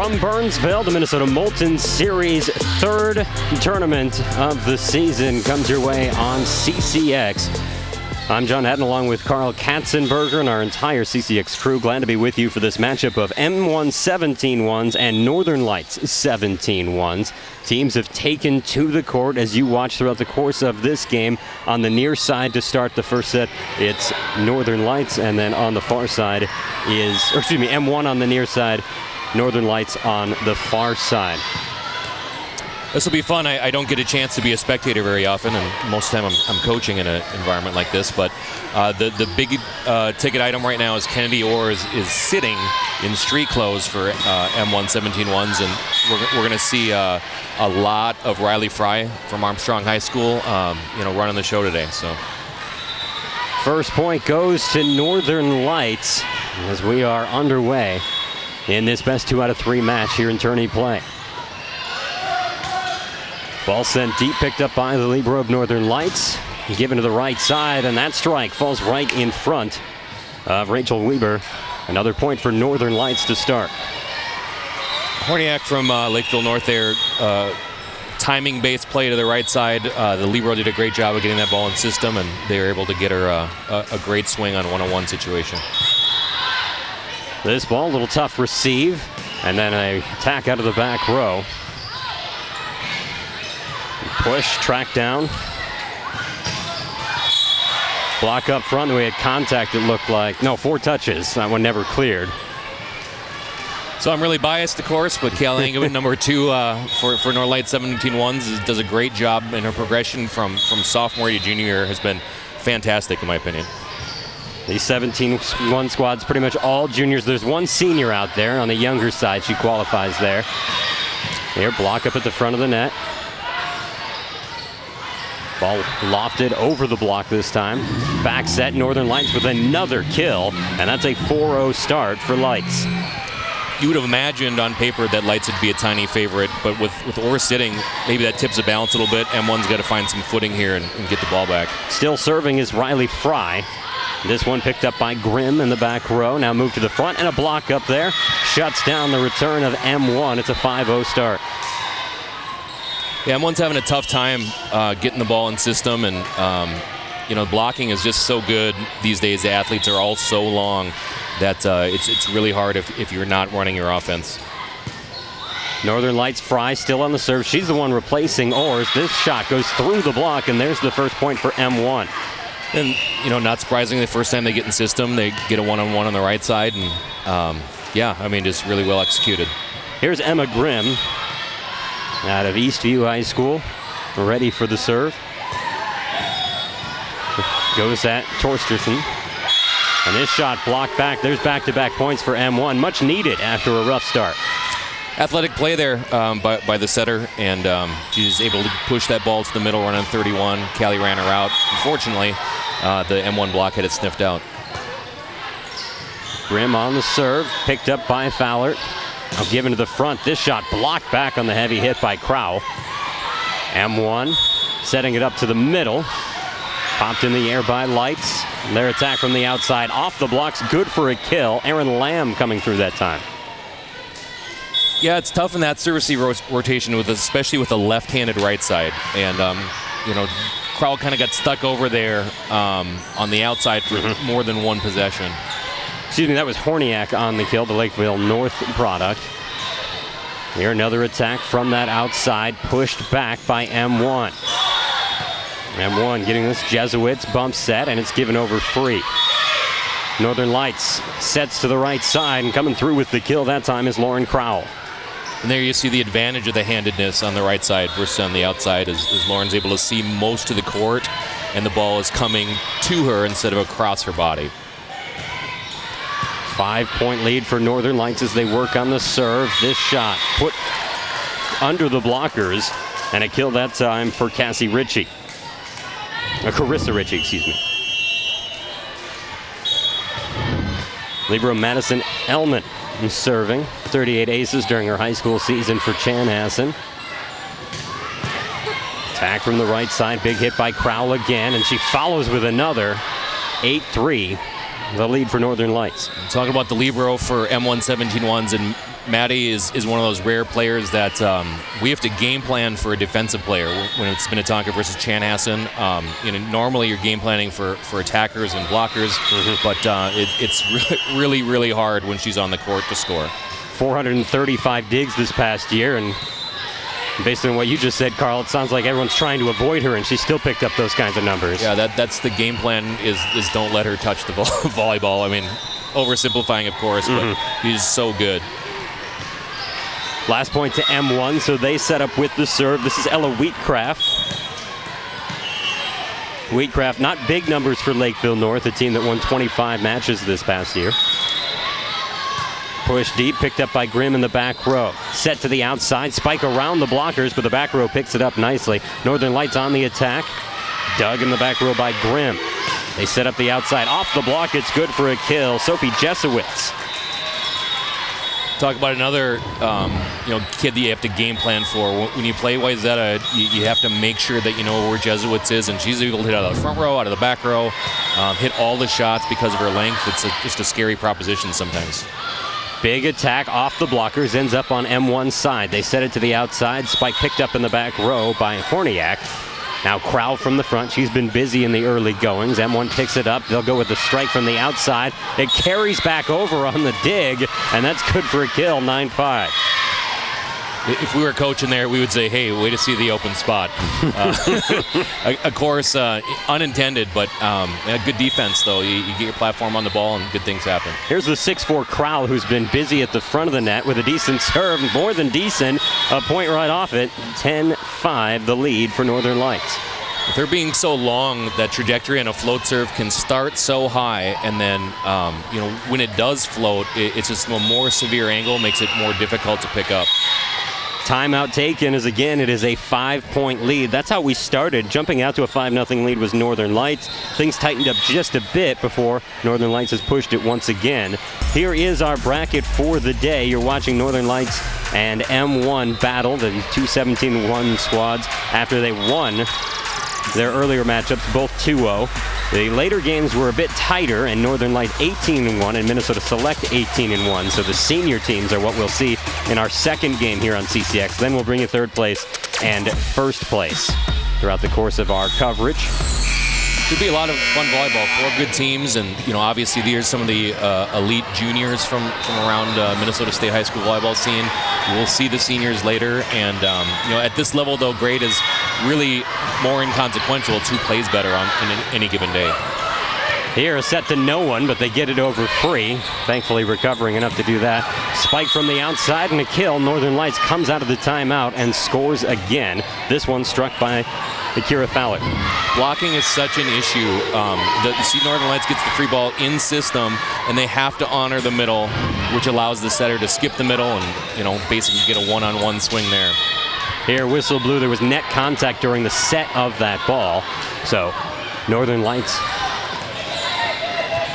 From Burnsville, the Minnesota Molten Series third tournament of the season comes your way on CCX. I'm John Haddon along with Carl Katzenberger and our entire CCX crew. Glad to be with you for this matchup of M1 17-1s and Northern Lights 17-1s. Teams have taken to the court as you watch throughout the course of this game. On the near side to start the first set, it's Northern Lights, and then on the far side is, M1 on the near side, Northern Lights on the far side. This will be fun. I don't get a chance to be a spectator very often, and most of the time I'm coaching in an environment like this. But the big ticket item right now is Kennedy Orr is sitting in street clothes for M1 17-1s, and we're going to see a lot of Riley Fry from Armstrong High School, running the show today. So first point goes to Northern Lights as we are underway in this best 2 out of 3 match here in tourney play. Ball sent deep, picked up by the libero of Northern Lights. Given to the right side, and that strike falls right in front of Rachel Weber. Another point for Northern Lights to start. Horniak from Lakeville North there, timing-based play to the right side. The libero did a great job of getting that ball in system, and they were able to get her a great swing on one-on-one situation. This ball, a little tough receive, and then a attack out of the back row. Push, track down. Block up front. We had contact, it looked like. No, 4 touches. That one never cleared. So I'm really biased, of course, but Kayla Engelman, number 2 for Northern Lights 17-1s, does a great job in her progression from sophomore to junior year. Has been fantastic, in my opinion. These 17-1 squads, pretty much all juniors. There's one senior out there on the younger side. She qualifies there. Here, block up at the front of the net. Ball lofted over the block this time. Back set, Northern Lights with another kill, and that's a 4-0 start for Lights. You would have imagined on paper that Lights would be a tiny favorite, but with Orr sitting, maybe that tips the balance a little bit. M1's got to find some footing here and get the ball back. Still serving is Riley Fry. This one picked up by Grimm in the back row. Now moved to the front, and a block up there. Shuts down the return of M1. It's a 5-0 start. Yeah, M1's having a tough time getting the ball in system, and blocking is just so good these days. The athletes are all so long that it's really hard if you're not running your offense. Northern Lights Fry still on the serve. She's the one replacing Orrs. This shot goes through the block, and there's the first point for M1. And not surprisingly, the first time they get in system, they get a one-on-one on the right side, and just really well executed. Here's Emma Grimm out of Eastview High School, ready for the serve. Goes at Torsterson. And this shot blocked back. There's back-to-back points for M1. Much needed after a rough start. Athletic play there by the setter, and she's able to push that ball to the middle, run on 31. Callie ran her out. Unfortunately, the M1 block had it sniffed out. Grimm on the serve, picked up by Fowler. Now given to the front. This shot blocked back on the heavy hit by Crow. M1 setting it up to the middle. Popped in the air by Lights. Their attack from the outside off the blocks. Good for a kill. Aaron Lamb coming through that time. Yeah, it's tough in that service rotation, especially with the left-handed right side. And, Crow kind of got stuck over there on the outside for more than one possession. Excuse me, that was Horniak on the kill, the Lakeville North product. Here another attack from that outside, pushed back by M1. M1 getting this Jesuits bump set, and it's given over free. Northern Lights sets to the right side, and coming through with the kill that time is Lauren Crowell. And there you see the advantage of the handedness on the right side versus on the outside, as Lauren's able to see most of the court, and the ball is coming to her instead of across her body. 5-point lead for Northern Lights as they work on the serve. This shot put under the blockers, and a kill that time for Cassie Ritchie. Carissa Ritchie, excuse me. Libero Madison Ellman serving. 38 aces during her high school season for Chanhassen. Attack from the right side. Big hit by Crowell again, and she follows with another. 8-3. The lead for Northern Lights. Talking about the libero for M1 17-1s, and Maddie is one of those rare players that we have to game plan for a defensive player when it's Minnetonka versus Chanhassen. Normally you're game planning for attackers and blockers, but it's really, really hard when she's on the court to score. 435 digs this past year, and based on what you just said, Carl, it sounds like everyone's trying to avoid her, and she still picked up those kinds of numbers. Yeah, that's the game plan is don't let her touch the volleyball. I mean, oversimplifying, of course, but she's so good. Last point to M1, so they set up with the serve. This is Ella Wheatcraft. Wheatcraft, not big numbers for Lakeville North, a team that won 25 matches this past year. Push deep, picked up by Grimm in the back row. Set to the outside, spike around the blockers, but the back row picks it up nicely. Northern Lights on the attack. Dug in the back row by Grimm. They set up the outside. Off the block, it's good for a kill. Sophie Jesowitz. Talk about another kid that you have to game plan for. When you play Wayzata, you have to make sure that you know where Jesowitz is, and she's able to hit out of the front row, out of the back row, hit all the shots because of her length. It's just a scary proposition sometimes. Big attack off the blockers, ends up on M1's side. They set it to the outside. Spike picked up in the back row by Horniak. Now Crowell from the front. She's been busy in the early goings. M1 picks it up. They'll go with the strike from the outside. It carries back over on the dig, and that's good for a kill, 9-5. If we were coaching there, we would say, hey, way to see the open spot. Of course, unintended, but good defense, though. You get your platform on the ball, and good things happen. Here's the 6'4 Crowell, who's been busy at the front of the net with a decent serve, more than decent. A point right off it, 10-5, the lead for Northern Lights. With her being so long, that trajectory on a float serve can start so high, and then when it does float, it's just a more severe angle, makes it more difficult to pick up. Timeout taken as, again, it is a 5-point lead. That's how we started. Jumping out to a 5-0 lead was Northern Lights. Things tightened up just a bit before Northern Lights has pushed it once again. Here is our bracket for the day. You're watching Northern Lights and M1 battle, the two 17-1 squads, after they won their earlier matchups, both 2-0. The later games were a bit tighter, and Northern Lights 18-1 and Minnesota Select 18-1. So the senior teams are what we'll see in our second game here on CCX. Then we'll bring you third place and first place throughout the course of our coverage. Should be a lot of fun volleyball. 4 good teams, and obviously there's some of the elite juniors from around Minnesota State high school volleyball scene. We'll see the seniors later, and at this level, though, grade is really more inconsequential. It's who plays better on any given day. Here, a set to no one, but they get it over free. Thankfully recovering enough to do that. Spike from the outside and a kill. Northern Lights comes out of the timeout and scores again. This one struck by Akira Fowler. Blocking is such an issue. You see Northern Lights gets the free ball in system, and they have to honor the middle, which allows the setter to skip the middle and basically get a one-on-one swing there. Here, whistle blew. There was net contact during the set of that ball. So Northern Lights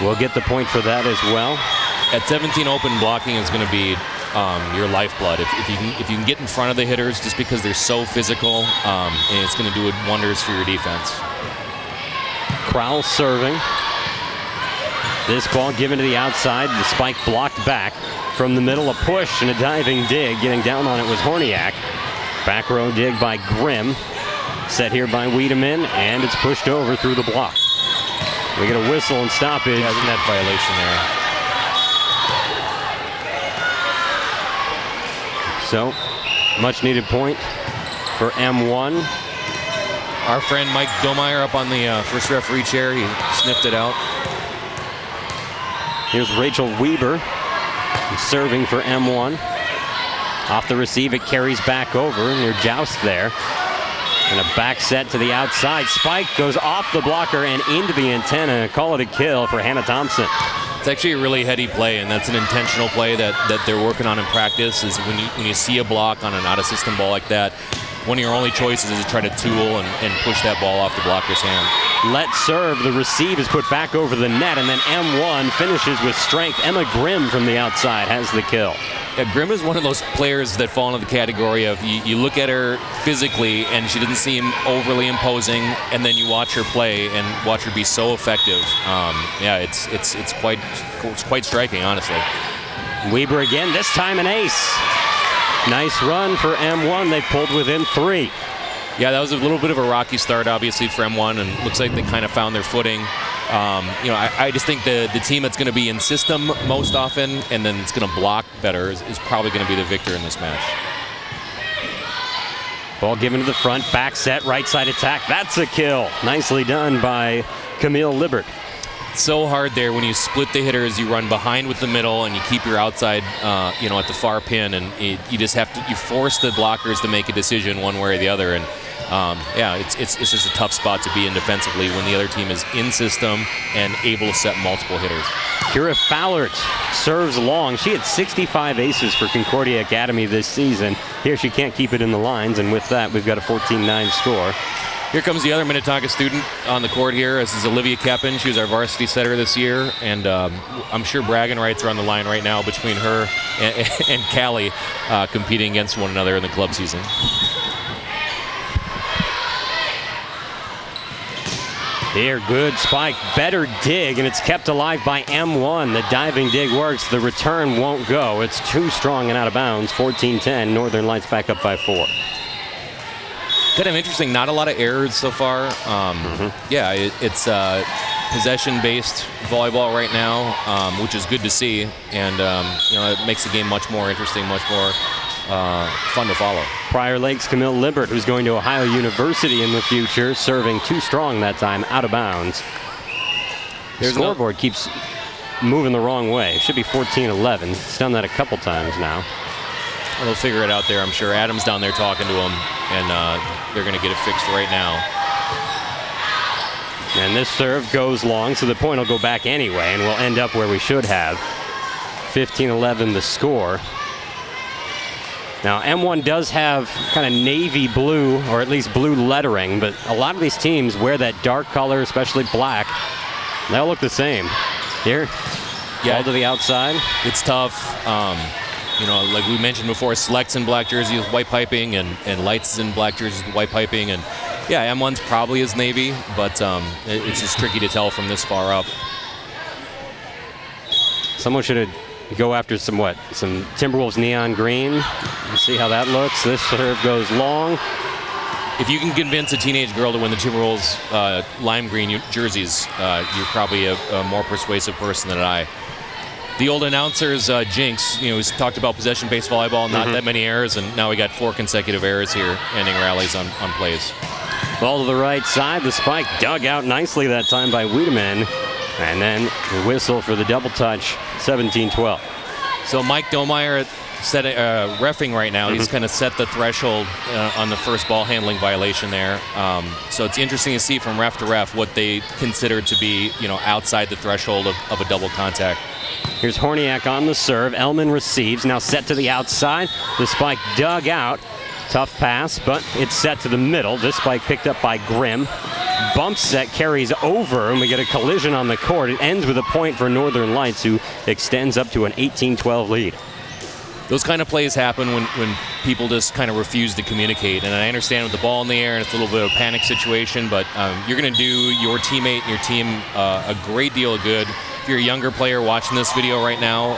will get the point for that as well. At 17 open, blocking is going to be your lifeblood. If you can get in front of the hitters just because they're so physical, and it's going to do wonders for your defense. Crowell serving. This ball given to the outside. The spike blocked back from the middle. A push and a diving dig. Getting down on it was Horniak. Back row dig by Grimm. Set here by Wiedemann, and it's pushed over through the block. We get a whistle and stoppage. Yeah, net violation there. So, much needed point for M1. Our friend Mike Domeyer up on the first referee chair. He sniffed it out. Here's Rachel Weber serving for M1. Off the receive, it carries back over. Near joust there. And a back set to the outside. Spike goes off the blocker and into the antenna. Call it a kill for Hannah Thompson. It's actually a really heady play, and that's an intentional play that they're working on in practice. Is when you see a block on an out-of-system ball like that, one of your only choices is to try to tool and push that ball off the blocker's hand. Let serve. The receive is put back over the net, and then M1 finishes with strength. Emma Grimm from the outside has the kill. Yeah, Grimm is one of those players that fall into the category of you look at her physically and she doesn't seem overly imposing, and then you watch her play and watch her be so effective. It's quite striking, honestly. Weber again, this time an ace. Nice run for M1. They pulled within 3. Yeah, that was a little bit of a rocky start, obviously, for M1, and looks like they kind of found their footing. I just think the team that's going to be in system most often and then it's going to block better is probably going to be the victor in this match. Ball given to the front, back set, right side attack. That's a kill. Nicely done by Camille Libert. It's so hard there when you split the hitters, you run behind with the middle, and you keep your outside, at the far pin, and you just have to, you force the blockers to make a decision one way or the other. And it's just a tough spot to be in defensively when the other team is in system and able to set multiple hitters. Kira Fowlert serves long. She had 65 aces for Concordia Academy this season. Here she can't keep it in the lines, and with that, we've got a 14-9 score. Here comes the other Minnetonka student on the court here. This is Olivia Keppen. She was our varsity setter this year, and I'm sure bragging rights are on the line right now between her and Callie competing against one another in the club season. Here, good spike, better dig, and it's kept alive by M1. The diving dig works, the return won't go. It's too strong and out of bounds. 14-10, Northern Lights back up by 4. Kind of interesting, not a lot of errors so far. Yeah, it's possession-based volleyball right now, which is good to see, and it makes the game much more interesting, much more fun to follow. Prior Lakes Camille Libert, who's going to Ohio University in the future, serving too strong that time, out of bounds. The scoreboard keeps moving the wrong way. It should be 14-11. It's done that a couple times now. Well, they'll figure it out there, I'm sure. Adam's down there talking to him, and they're going to get it fixed right now. And this serve goes long, so the point will go back anyway, and we'll end up where we should have. 15-11 the score. Now, M1 does have kind of navy blue, or at least blue lettering, but a lot of these teams wear that dark color, especially black. They all look the same. Here, ball to the outside. It's tough. Like we mentioned before, Select's in black jersey with white piping, and Lights is in black jerseys with white piping. And yeah, M1's probably is navy, but it's just tricky to tell from this far up. Someone should go after some Timberwolves neon green. Let's see how that looks. This serve goes long. If you can convince a teenage girl to win the Timberwolves lime green jerseys, you're probably a more persuasive person than I. The old announcer's jinx, he's talked about possession-based volleyball, not that many errors, and now we got 4 consecutive errors here, ending rallies on plays. Ball to the right side. The spike dug out nicely that time by Wiedemann. And then the whistle for the double touch, 17-12. So Mike Domeyer reffing right now. He's kind of set the threshold on the first ball handling violation there. So it's interesting to see from ref to ref what they consider to be, outside the threshold of a double contact. Here's Horniak on the serve. Ellman receives, now set to the outside. The spike dug out. Tough pass, but it's set to the middle. This spike picked up by Grimm. Bump set carries over, and we get a collision on the court. It ends with a point for Northern Lights, who extends up to an 18-12 lead. Those kind of plays happen when people just kind of refuse to communicate. And I understand with the ball in the air and it's a little bit of a panic situation, but you're going to do your teammate and your team a great deal of good. If you're a younger player watching this video right now,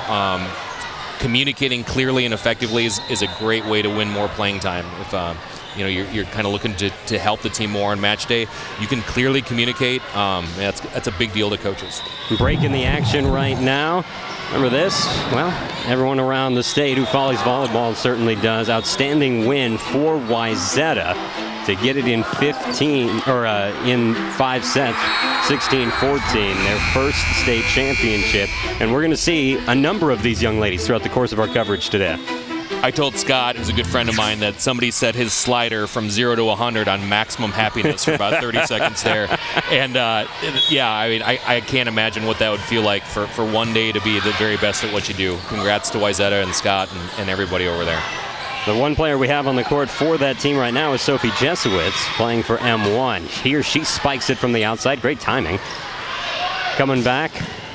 communicating clearly and effectively is a great way to win more playing time. If you're kind of looking to help the team more on match day, you can clearly communicate. That's a big deal to coaches. Breaking the action right now. Remember this? Well, everyone around the state who follows volleyball certainly does. Outstanding win for Wayzata to get it in 5 sets, 16-14, their first state championship. And we're going to see a number of these young ladies throughout the course of our coverage today. I told Scott, who's a good friend of mine, that somebody set his slider from 0 to 100 on maximum happiness for about 30 seconds there. And I can't imagine what that would feel like for one day to be the very best at what you do. Congrats to Wayzata and Scott and everybody over there. The one player we have on the court for that team right now is Sophie Jesowitz, playing for M1. Here she spikes it from the outside. Great timing. Coming back,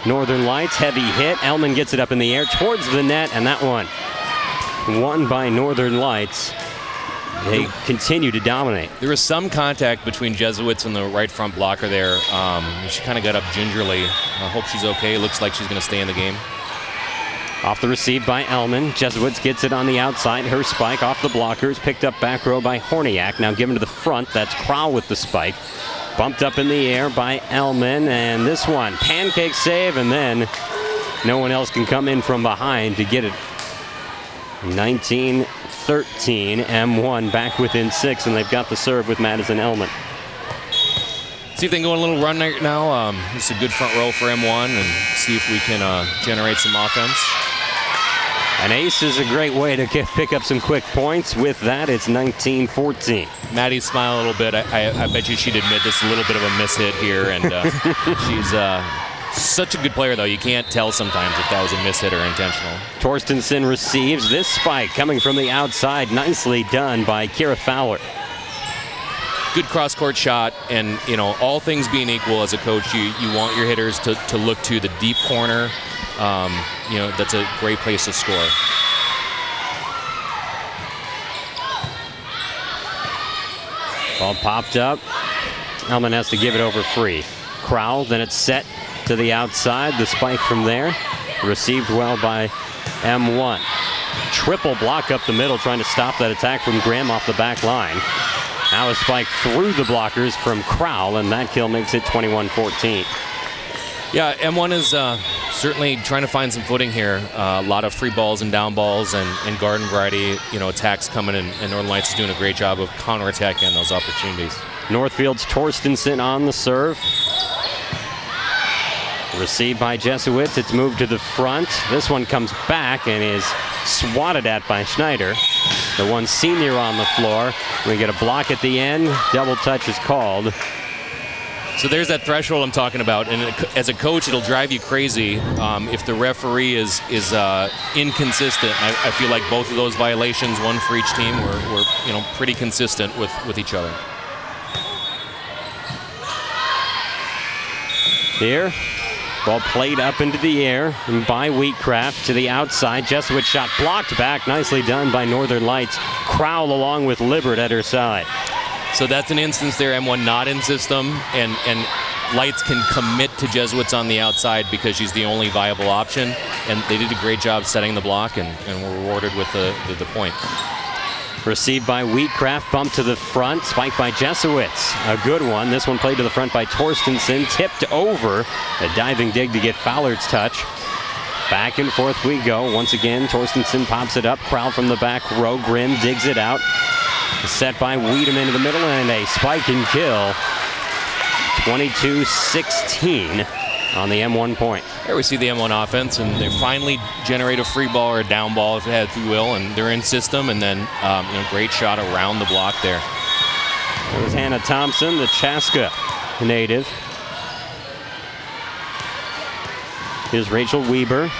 Northern Lights, heavy hit. Ellman gets it up in the air towards the net, and that one won by Northern Lights. They continue to dominate. There was some contact between Jesowitz and the right front blocker there. She kind of got up gingerly. I hope she's okay. Looks like she's going to stay in the game. Off the receive by Ellman. Jesuits gets it on the outside. Her spike off the blockers. Picked up back row by Horniak. Now given to the front. That's Crowell with the spike. Bumped up in the air by Ellman. And this one, pancake save. And then no one else can come in from behind to get it. 19-13. M1 back within 6. And they've got the serve with Madison Ellman. See if they can go on a little run right now. It's a good front row for M1 and see if we can generate some offense. An ace is a great way to pick up some quick points. With that, it's 19-14. Maddie smiled a little bit. I bet you she'd admit this is a little bit of a mishit here. And she's such a good player, though. You can't tell sometimes if that was a mishit or intentional. Torstensen receives this spike coming from the outside. Nicely done by Kira Fowler. Good cross-court shot, and all things being equal, as a coach, you want your hitters to look to the deep corner. That's a great place to score. Ball popped up. Ellman has to give it over free. Crowell, then it's set to the outside. The spike from there, received well by M1. Triple block up the middle, trying to stop that attack from Graham off the back line. Now a spike through the blockers from Crowell, and that kill makes it 21-14. Yeah, M1 is certainly trying to find some footing here. A lot of free balls and down balls and garden variety, attacks coming in, and Northern Lights is doing a great job of counterattacking those opportunities. Northfield's Torstensen on the serve. Received by Jesuits. It's moved to the front. This one comes back and is swatted at by Schneider. The one senior on the floor. We get a block at the end. Double touch is called. So there's that threshold I'm talking about, and as a coach, it'll drive you crazy if the referee is inconsistent. I feel like both of those violations, one for each team, were pretty consistent with each other. Here, ball played up into the air by Wheatcraft to the outside. Jesuit shot blocked back. Nicely done by Northern Lights. Crowell along with Libbert at her side. So that's an instance there, M1 not in system, and Lights can commit to Jesuits on the outside because she's the only viable option, and they did a great job setting the block and were rewarded with the point. Received by Wheatcraft, bumped to the front, spiked by Jesuits. A good one. This one played to the front by Torstensen, tipped over. A diving dig to get Fowler's touch. Back and forth we go. Once again, Torstensen pops it up. Crowell from the back row. Grimm digs it out. Set by Weedham into the middle, and a spike and kill. 22-16 on the M1 point. There we see the M1 offense, and they finally generate a free ball or a down ball, if you will, and they're in system, and then great shot around the block there. There's Hannah Thompson, the Chaska native. Here's Rachel Weber.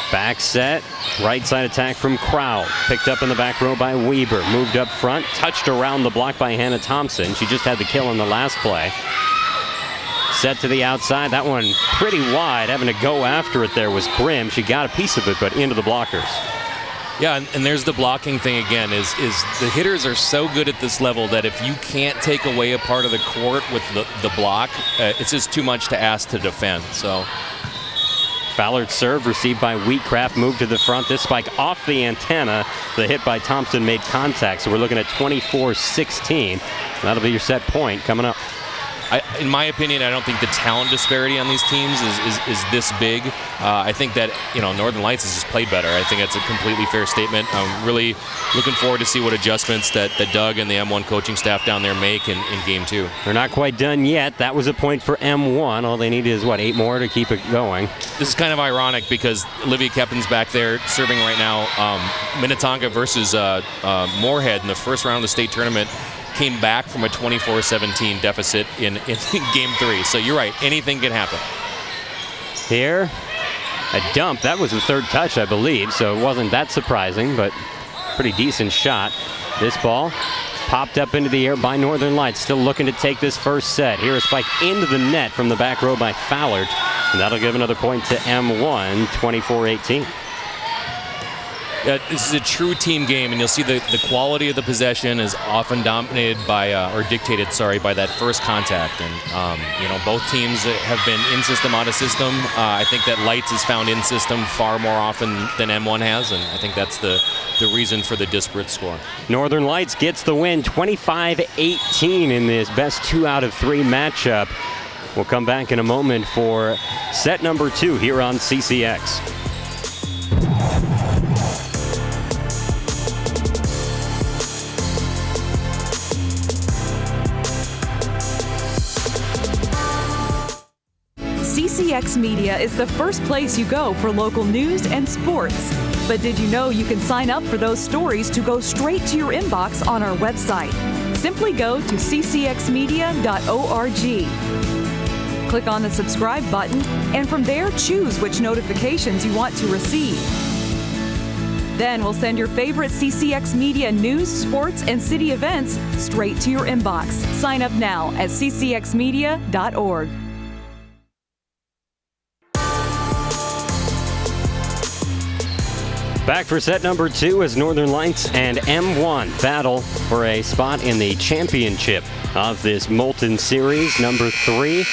Back set, right side attack from Crowell. Picked up in the back row by Weber. Moved up front, touched around the block by Hannah Thompson. She just had the kill in the last play. Set to the outside, that one pretty wide. Having to go after it there was Grimm. She got a piece of it, but into the blockers. Yeah, and there's the blocking thing again, is the hitters are so good at this level that if you can't take away a part of the court with the block, it's just too much to ask to defend, so... Fallard's serve received by Wheatcraft, moved to the front. This spike off the antenna. The hit by Thompson made contact, so we're looking at 24-16. That'll be your set point coming up. In my opinion, I don't think the talent disparity on these teams is this big. I think that Northern Lights has just played better. I think that's a completely fair statement. I'm really looking forward to see what adjustments that Doug and the M1 coaching staff down there make in Game 2. They're not quite done yet. That was a point for M1. All they need is, 8 more to keep it going. This is kind of ironic because Olivia Keppen's back there serving right now. Minnetonka versus Moorhead in the first round of the state tournament came back from a 24-17 deficit in Game 3. So you're right, anything can happen. Here, a dump. That was the third touch, I believe, so it wasn't that surprising, but pretty decent shot. This ball popped up into the air by Northern Lights, still looking to take this first set. Here a spike into the net from the back row by Fallard, and that'll give another point to M1, 24-18. This is a true team game, and you'll see the quality of the possession is often dominated by, or dictated, by that first contact. And, both teams have been in-system, out-of-system. I think that Lights is found in-system far more often than M1 has, and I think that's the reason for the disparate score. Northern Lights gets the win, 25-18 in this best 2 out of 3 matchup. We'll come back in a moment for set number 2 here on CCX. CCX Media is the first place you go for local news and sports. But did you know you can sign up for those stories to go straight to your inbox on our website? Simply go to ccxmedia.org. Click on the subscribe button, and from there choose which notifications you want to receive. Then we'll send your favorite CCX Media news, sports, and city events straight to your inbox. Sign up now at ccxmedia.org. Back for set number 2 as Northern Lights and M1 battle for a spot in the championship of this Moulton Series, number 3.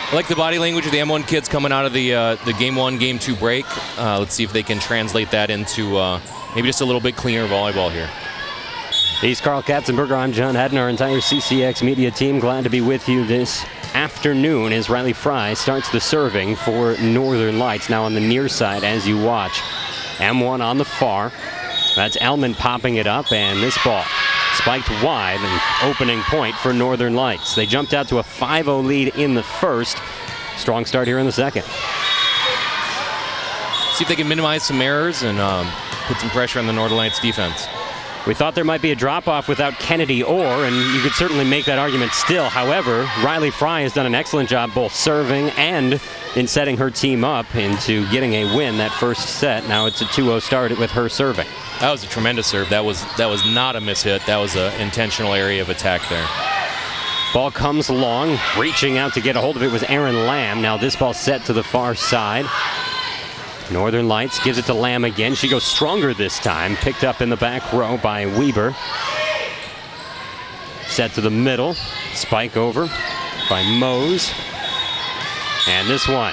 I like the body language of the M1 kids coming out of the Game 1, Game 2 break. Let's see if they can translate that into maybe just a little bit cleaner volleyball here. He's Carl Katzenberger. I'm John Haddon, our entire CCX Media team. Glad to be with you this afternoon as Riley Fry starts the serving for Northern Lights. Now on the near side as you watch. M1 on the far. That's Elman popping it up, and this ball spiked wide, an opening point for Northern Lights. They jumped out to a 5-0 lead in the first. Strong start here in the second. See if they can minimize some errors and put some pressure on the Northern Lights defense. We thought there might be a drop-off without Kennedy Orr, and you could certainly make that argument still. However, Riley Fry has done an excellent job both serving and in setting her team up into getting a win that first set. Now it's a 2-0 start with her serving. That was a tremendous serve. That was not a mishit. That was an intentional area of attack there. Ball comes long. Reaching out to get a hold of it was Aaron Lamb. Now this ball set to the far side. Northern Lights gives it to Lamb again. She goes stronger this time. Picked up in the back row by Weber. Set to the middle. Spike over by Mose. And this one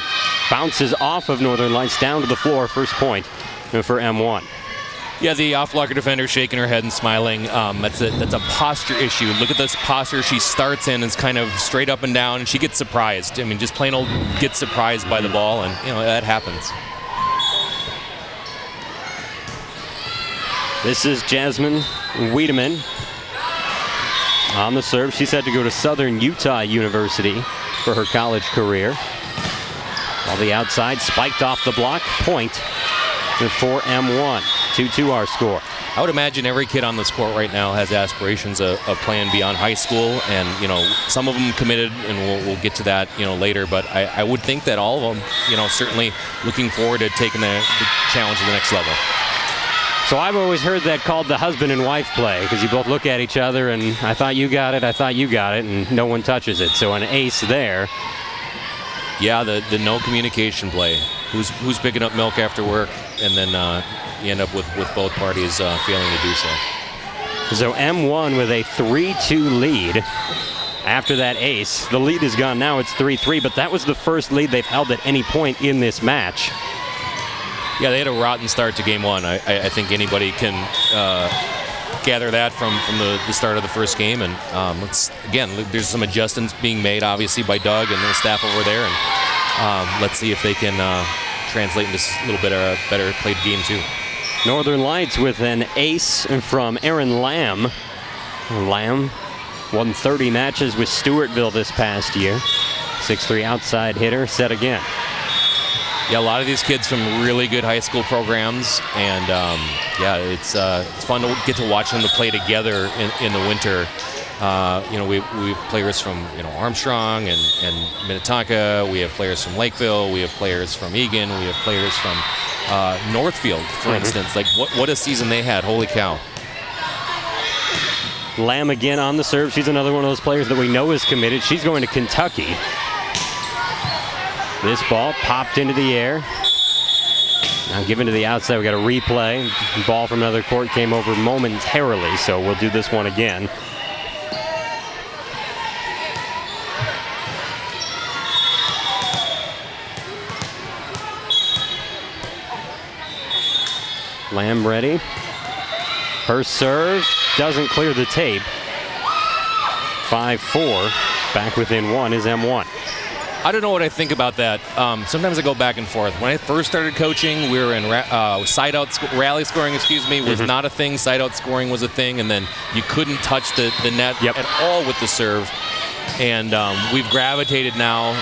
bounces off of Northern Lights down to the floor. First point for M1. Yeah, the off-blocker defender shaking her head and smiling. That's a posture issue. Look at this posture she starts in. It's kind of straight up and down, and she gets surprised. I mean, just plain old gets surprised by the ball, and that happens. This is Jasmine Wiedemann on the serve. She's had to go to Southern Utah University for her college career. On the outside, spiked off the block. Point for M1. 2-2 our score. I would imagine every kid on this court right now has aspirations of playing beyond high school, and some of them committed, and we'll get to that later. But I would think that all of them, certainly looking forward to taking the challenge to the next level. So I've always heard that called the husband and wife play, because you both look at each other and I thought you got it, and no one touches it. So an ace there. Yeah, the no communication play. Who's picking up milk after work, and then you end up with both parties failing to do so. So M1 with a 3-2 lead. After that ace, the lead is gone now. It's 3-3, but that was the first lead they've held at any point in this match. Yeah, they had a rotten start to Game 1. I think anybody can gather that from the start of the first game. And there's some adjustments being made, obviously, by Doug and the staff over there. And let's see if they can translate into a little bit of a better played Game 2. Northern Lights with an ace from Aaron Lamb. Lamb won 30 matches with Stewartville this past year. 6'3" outside hitter, set again. Yeah, a lot of these kids from really good high school programs, and it's fun to get to watch them to play together in the winter. We have players from Armstrong and Minnetonka. We have players from Lakeville. We have players from Egan. We have players from Northfield, for instance. Like what a season they had! Holy cow! Lamb again on the serve. She's another one of those players that we know is committed. She's going to Kentucky. This ball popped into the air. Now given to the outside, we got a replay. Ball from another court came over momentarily, so we'll do this one again. Lamb ready. Her serve doesn't clear the tape. 5-4. Back within one is M1. I don't know what I think about that. Sometimes I go back and forth. When I first started coaching, we were in rally scoring, was not a thing. Side out scoring was a thing, and then you couldn't touch the net at all with the serve. And we've gravitated now,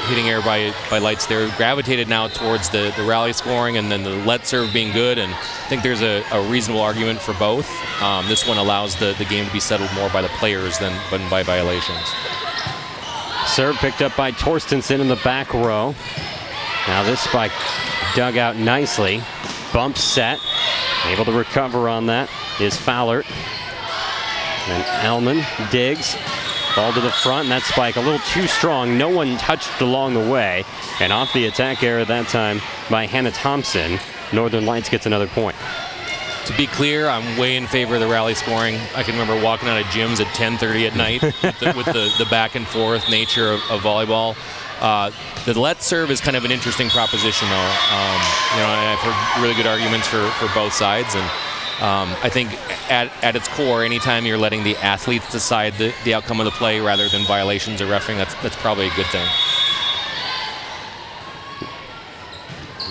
hitting air by lights there, gravitated now towards the rally scoring and then the let serve being good. And I think there's a reasonable argument for both. This one allows the game to be settled more by the players than by violations. Serve picked up by Torstensen in the back row. Now this spike dug out nicely. Bump set. Able to recover on that is Fowler. And Elman digs. Ball to the front, and that spike a little too strong. No one touched along the way. And off the attack error that time by Hannah Thompson. Northern Lights gets another point. To be clear, I'm way in favor of the rally scoring. I can remember walking out of gyms at 10:30 at night with the back and forth nature of volleyball. The let serve is kind of an interesting proposition, though. I've heard really good arguments for both sides, and I think at its core, anytime you're letting the athletes decide the outcome of the play rather than violations or reffing, that's probably a good thing.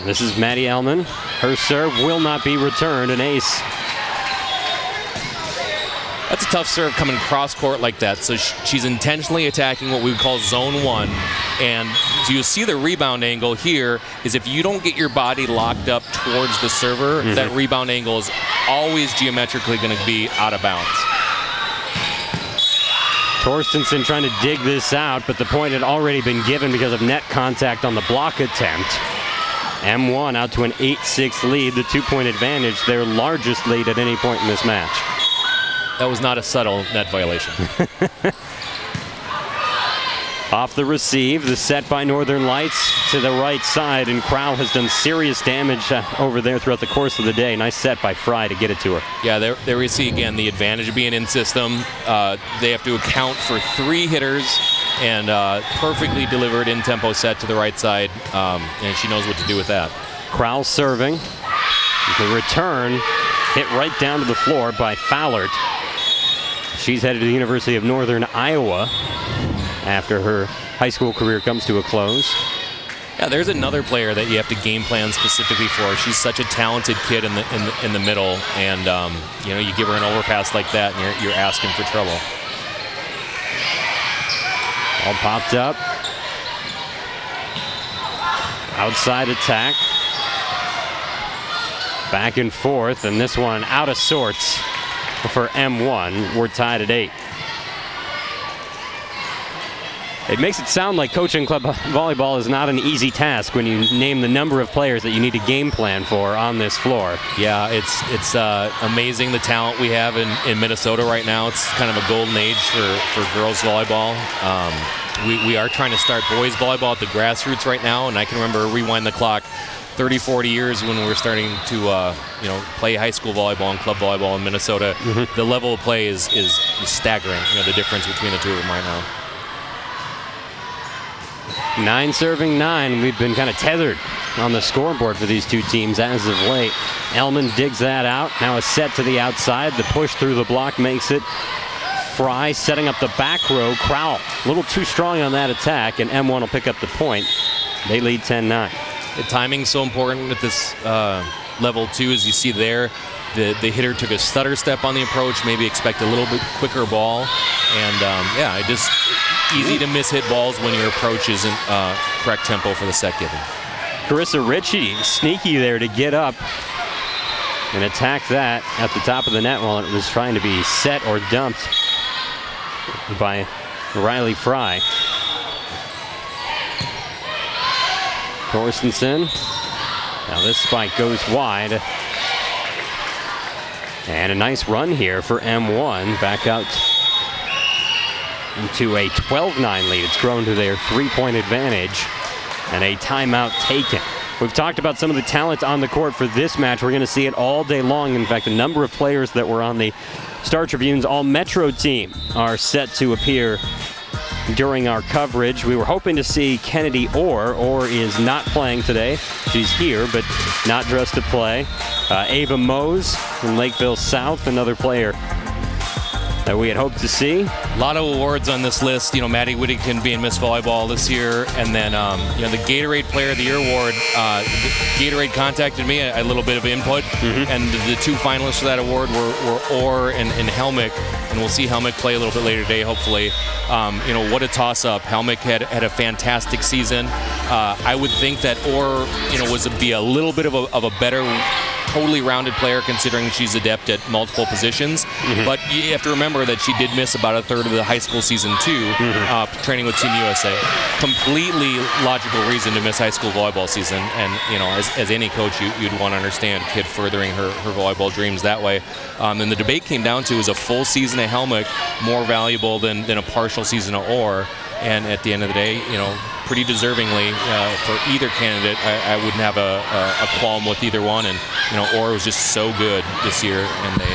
This is Maddie Ellman. Her serve will not be returned, an ace. That's a tough serve coming cross court like that. So she's intentionally attacking what we would call zone one. And so you see the rebound angle here is if you don't get your body locked up towards the server, that rebound angle is always geometrically going to be out of bounds. Torstensen trying to dig this out, but the point had already been given because of net contact on the block attempt. M1 out to an 8-6 lead, the 2-point advantage, their largest lead at any point in this match. That was not a subtle net violation. Off the receive, the set by Northern Lights to the right side, and Crowell has done serious damage over there throughout the course of the day. Nice set by Fry to get it to her. Yeah, there we see again the advantage of being in system. They have to account for 3 hitters and perfectly delivered in-tempo set to the right side, and she knows what to do with that. Crowell serving. The return hit right down to the floor by Fowler. She's headed to the University of Northern Iowa after her high school career comes to a close. Yeah, there's another player that you have to game plan specifically for. She's such a talented kid in the middle, and you give her an overpass like that, and you're asking for trouble. All popped up. Outside attack. Back and forth, and this one out of sorts for M1. We're tied at 8. It makes it sound like coaching club volleyball is not an easy task when you name the number of players that you need to game plan for on this floor. Yeah, it's amazing the talent we have in Minnesota right now. It's kind of a golden age for girls volleyball. We are trying to start boys volleyball at the grassroots right now, and I can remember rewind the clock 30, 40 years when we were starting to play high school volleyball and club volleyball in Minnesota. The level of play is staggering, the difference between the two of them right now. 9 serving 9. We've been kind of tethered on the scoreboard for these two teams as of late. Ellman digs that out. Now a set to the outside. The push through the block makes it. Fry setting up the back row. Crowell a little too strong on that attack, and M1 will pick up the point. They lead 10-9. The timing's so important at this level, too, as you see there. The hitter took a stutter step on the approach, maybe expect a little bit quicker ball. And, just easy to miss hit balls when your approach isn't correct tempo for the set given. Carissa Ritchie, sneaky there to get up and attack that at the top of the net while it was trying to be set or dumped by Riley Fry. Torstensen. Now this spike goes wide. And a nice run here for M1. Back out into a 12-9 lead. It's grown to their 3-point advantage. And a timeout taken. We've talked about some of the talent on the court for this match. We're going to see it all day long. In fact, a number of players that were on the Star Tribune's All-Metro team are set to appear during our coverage. We were hoping to see Kennedy Orr. Orr is not playing today. She's here, but not dressed to play. Ava Mose from Lakeville South, another player that we had hoped to see. A lot of awards on this list. Maddie Whittington being Miss Volleyball this year, and then the Gatorade Player of the Year award. Gatorade contacted me, a little bit of input, and the two finalists for that award were Orr and Helmick, and we'll see Helmick play a little bit later today, hopefully. What a toss-up. Helmick had a fantastic season. I would think that Orr, would be a little bit of a better, totally rounded player, considering she's adept at multiple positions. But you have to remember that she did miss about a third of the high school season too, training with Team USA. Completely logical reason to miss high school volleyball season, and as any coach, you'd want to understand a kid furthering her volleyball dreams that way. And the debate came down to, is a full season of Helmick more valuable than a partial season of Orr? And at the end of the day, pretty deservingly for either candidate, I wouldn't have a qualm with either one. And Orr was just so good this year, and they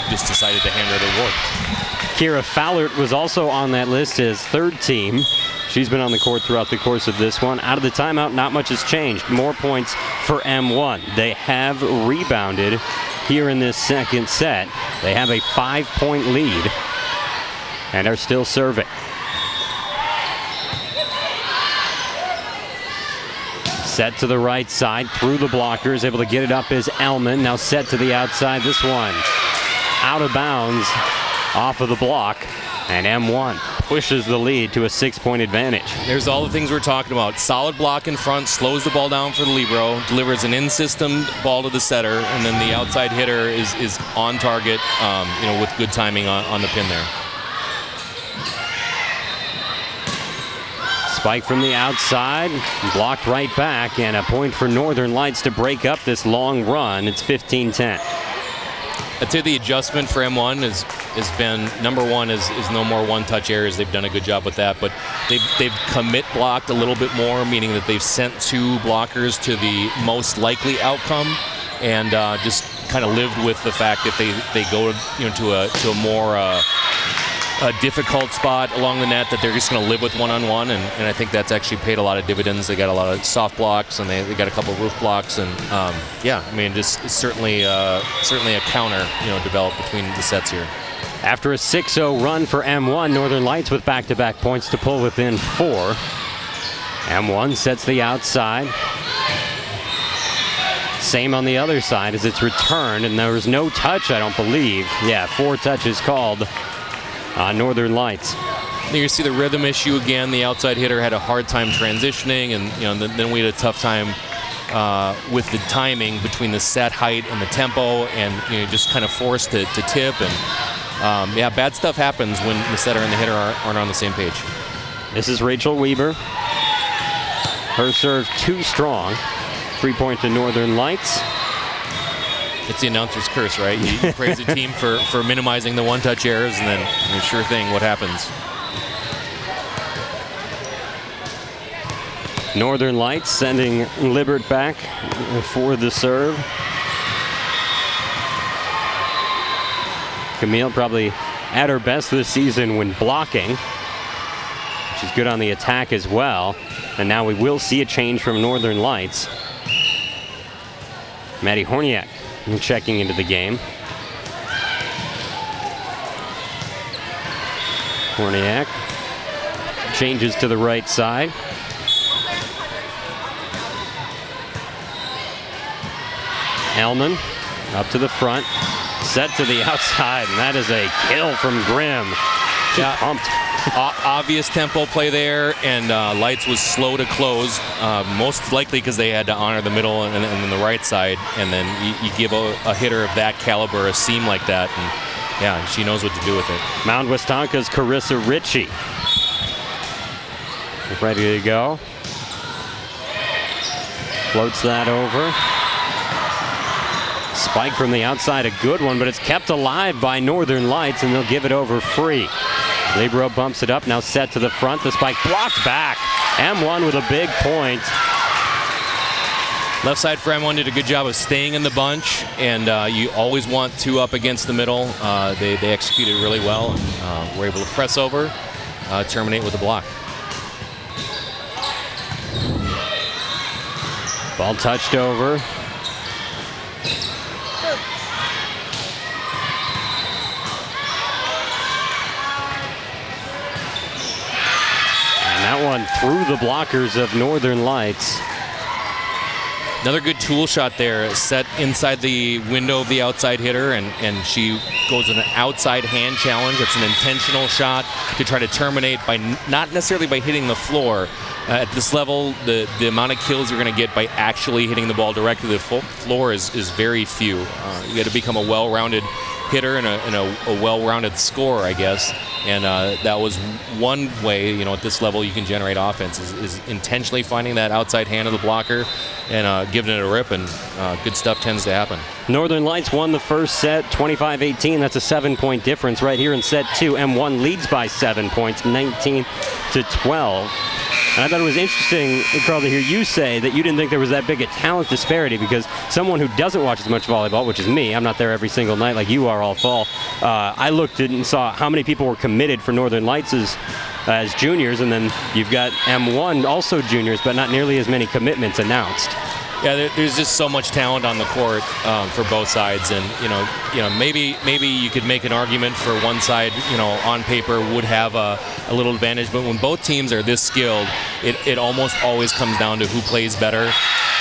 just decided to hand her the award. Kira Fowlert was also on that list as third team. She's been on the court throughout the course of this one. Out of the timeout, not much has changed. More points for M1. They have rebounded here in this second set. They have a 5-point lead and are still serving. Set to the right side, through the blockers, able to get it up is Elman. Now set to the outside, this one out of bounds, off of the block, and M1 pushes the lead to a 6-point advantage. There's all the things we're talking about. Solid block in front, slows the ball down for the libero, delivers an in-system ball to the setter, and then the outside hitter is on target, with good timing on the pin there. Spike from the outside, blocked right back, and a point for Northern Lights to break up this long run. It's 15-10. I'd say the adjustment for M1 has been, number one is no more one-touch errors. They've done a good job with that, but they've commit blocked a little bit more, meaning that they've sent two blockers to the most likely outcome, and just kind of lived with the fact that they go to a more a difficult spot along the net, that they're just going to live with one-on-one, and I think that's actually paid a lot of dividends. They got a lot of soft blocks, and they got a couple of roof blocks, and just certainly a counter developed between the sets here. After a 6-0 run for M1, Northern Lights with back-to-back points to pull within 4. M1 sets the outside. Same on the other side as it's returned, and there was no touch, I don't believe. Yeah, 4 touches called on Northern Lights. You see the rhythm issue again. The outside hitter had a hard time transitioning, and then we had a tough time with the timing between the set height and the tempo, and just kind of forced to tip. And bad stuff happens when the setter and the hitter aren't on the same page. This is Rachel Weber. Her serve too strong. 3-point to Northern Lights. It's the announcer's curse, right? You praise the team for minimizing the one-touch errors, and then sure thing, what happens? Northern Lights sending Libert back for the serve. Camille probably at her best this season when blocking. She's good on the attack as well. And now we will see a change from Northern Lights. Maddie Horniak checking into the game. Horniak changes to the right side. Elman up to the front, set to the outside, and that is a kill from Grimm. Just pumped. Obvious tempo play there, and Lights was slow to close, most likely because they had to honor the middle and the right side, and then you give a hitter of that caliber a seam like that, and she knows what to do with it. Mount Westonka's Carissa Ritchie ready to go. Floats that over. Spike from the outside, a good one, but it's kept alive by Northern Lights, and they'll give it over free. Libero bumps it up, now set to the front. The spike blocked back. M1 with a big point. Left side for M1 did a good job of staying in the bunch, and you always want 2 up against the middle. They executed really well, and were able to press over, terminate with a block. Ball touched over. And that one through the blockers of Northern Lights. Another good tool shot there, set inside the window of the outside hitter, and she goes with an outside hand challenge. It's an intentional shot to try to terminate by not necessarily by hitting the floor. At this level, the amount of kills you're going to get by actually hitting the ball directly to the floor is very few. You got to become a well-rounded hitter and a well-rounded scorer, I guess. And that was one way, at this level you can generate offense is intentionally finding that outside hand of the blocker and giving it a rip, and good stuff tends to happen. Northern Lights won the first set, 25-18. That's a 7-point difference right here in set 2. M1 leads by 7 points, 19-12. And I thought it was interesting, Carl, to hear you say that you didn't think there was that big a talent disparity, because someone who doesn't watch as much volleyball, which is me, I'm not there every single night like you are all fall, I looked at and saw how many people were committed for Northern Lights as juniors, and then you've got M1 also juniors, but not nearly as many commitments announced. Yeah, there's just so much talent on the court for both sides, and maybe you could make an argument for one side, on paper would have a little advantage, but when both teams are this skilled, it almost always comes down to who plays better.